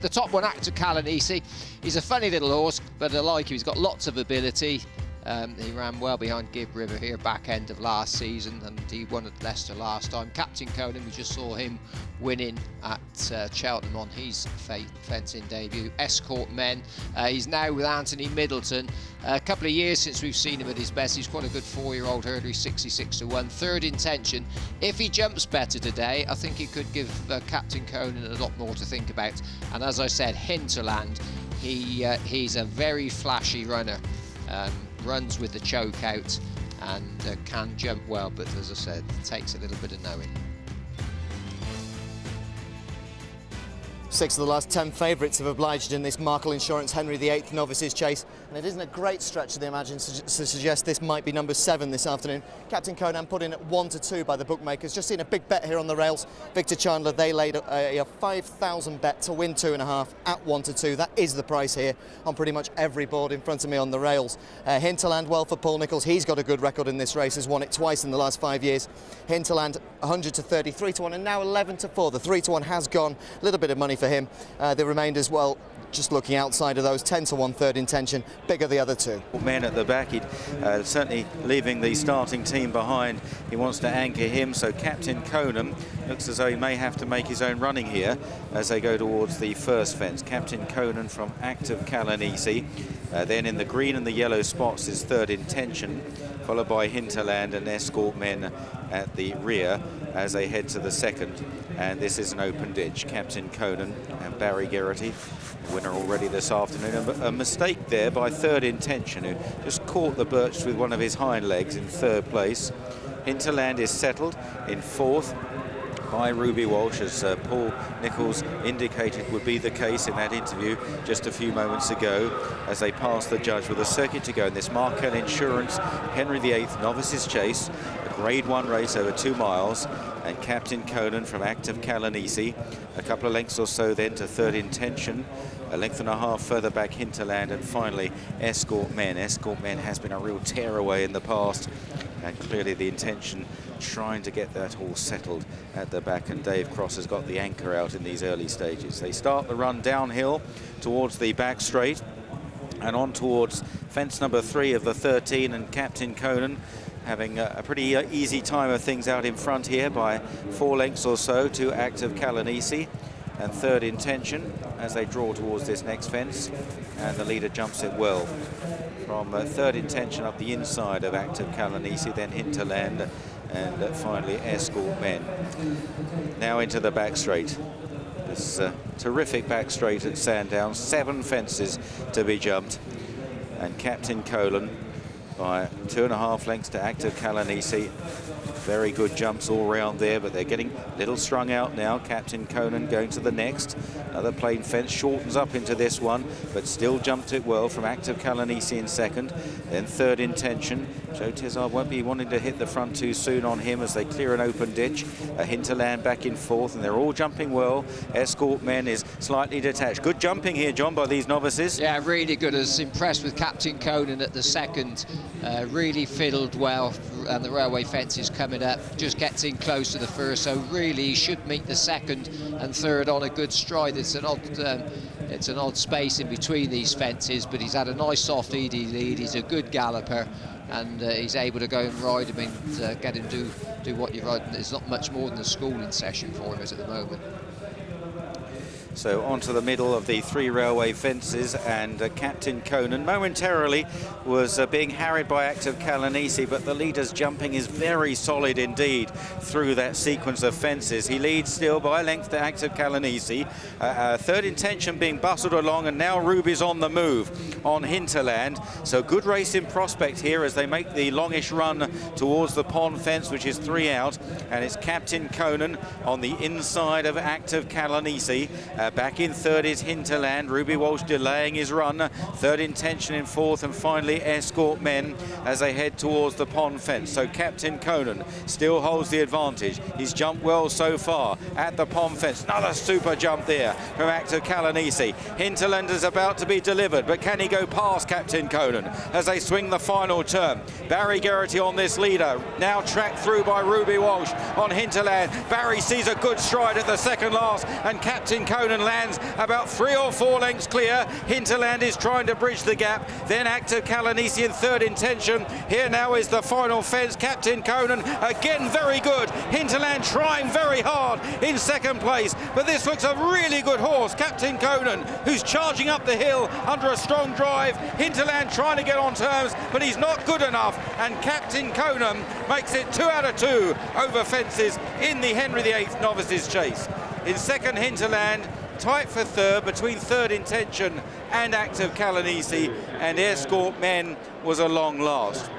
The top one, Active Calanese, he's a funny little horse, but I like him. He's got lots of ability. He ran well behind Gib River here back end of last season, and he won at Leicester last time. Captain Conan, we just saw him winning at Cheltenham on his fencing debut. Escort Men, he's now with Anthony Middleton. A couple of years since we've seen him at his best. He's quite a good 4-year-old hurdler. He's 66 to 1. Third Intention. If he jumps better today, I think he could give Captain Conan a lot more to think about. And as I said, Hinterland, he's a very flashy runner. Runs with the choke out and can jump well, but as I said, it takes a little bit of knowing. 6 of the last 10 favourites have obliged in this Markel Insurance Henry VIII Novices chase, and it isn't a great stretch of the imagination to suggest this might be number 7 this afternoon. Captain Conan put in at 1 to 2 by the bookmakers. Just seen a big bet here on the rails. Victor Chandler, they laid a 5,000 bet to win 2.5 at 1 to 2. That is the price here on pretty much every board in front of me on the rails. Hinterland, well for Paul Nicholls. He's got a good record in this race. Has won it twice in the last 5 years. Hinterland 100 to 30, 3 to 1, and now 11 to 4. The 3 to 1 has gone. A little bit of money for him. The remainders, well, just looking outside of those, 10 to 1 Third Intention, bigger the other 2. Men at the back, he'd certainly leaving the starting team behind. He wants to anchor him, so Captain Conan looks as though he may have to make his own running here as they go towards the first fence. Captain Conan from Active Calanese. Then in the green and the yellow spots is Third Intention, followed by Hinterland and Escort Men at the rear as they head to the second. And this is an open ditch. Captain Conan and Barry Geraghty, winner already this afternoon. A mistake there by Third Intention, who just caught the birch with one of his hind legs in 3rd place. Hinterland is settled in 4th by Ruby Walsh, as Paul Nicholls indicated would be the case in that interview just a few moments ago, as they pass the judge with a circuit to go in this Markel Insurance Henry VIII Novices Chase, a Grade 1 race over 2 miles. And Captain Conan from Active Calanese, a couple of lengths or so then to Third Intention, a length and a half further back Hinterland, and finally Escort Men. Escort Men has been a real tearaway in the past, and clearly the intention trying to get that all settled at the back, and Dave Cross has got the anchor out in these early stages. They start the run downhill towards the back straight and on towards fence number 3 of the 13, and Captain Conan having a pretty easy time of things out in front here by 4 lengths or so to Active Calanese and Third Intention as they draw towards this next fence, and the leader jumps it well from Third Intention up the inside of Active Calanese, then Hinterland, and finally Escort Men. Now into the back straight. This terrific back straight at Sandown, 7 fences to be jumped, and Captain Conan by 2.5 lengths to Active Calanese. Very good jumps all round there, but they're getting a little strung out now. Captain Conan going to the next. Another plain fence, shortens up into this one, but still jumped it well from Active Calanese in 2nd. Then Third Intention. Joe Tizard won't be wanting to hit the front too soon on him as they clear an open ditch. A Hinterland back in 4th, and they're all jumping well. Escort Men is slightly detached. Good jumping here, John, by these novices. Yeah, really good. I was impressed with Captain Conan at the second. Really fiddled well, and the railway fence is coming up. Just gets in close to the first, so really he should meet the second and third on a good stride. It's an odd space in between these fences, but he's had a nice soft easy lead. He's a good galloper, and he's able to go and ride him and get him do what you're riding. There's not much more than a schooling session for him at the moment. So onto the middle of the 3 railway fences, and Captain Conan momentarily was being harried by Active Calanese, but the leader's jumping is very solid indeed through that sequence of fences. He leads still by a length to Active Calanese. Third Intention being bustled along, and now Ruby's on the move on Hinterland. So good race in prospect here as they make the longish run towards the pond fence, which is 3 out, and it's Captain Conan on the inside of Active Calanese. Back in 3rd is Hinterland. Ruby Walsh delaying his run. Third Intention in 4th, and finally Escort Men as they head towards the pond fence. So Captain Conan still holds the advantage. He's jumped well so far at the pond fence. Another super jump there from Active Calanese. Hinterland is about to be delivered, but can he go past Captain Conan as they swing the final turn? Barry Geraghty on this leader, now tracked through by Ruby Walsh on Hinterland. Barry sees a good stride at the second last, and Captain Conan Conan lands about 3 or 4 lengths clear. Hinterland is trying to bridge the gap. Then Active Kalanisi in third intention. Here now is the final fence. Captain Conan again very good. Hinterland trying very hard in second place. But this looks a really good horse. Captain Conan, who's charging up the hill under a strong drive. Hinterland trying to get on terms, but he's not good enough. And Captain Conan makes it 2 out of 2 over fences in the Henry VIII Novices Chase. In second, Hinterland, tight for third between third intention and Active Kalanisi, and Escort Men was a long last.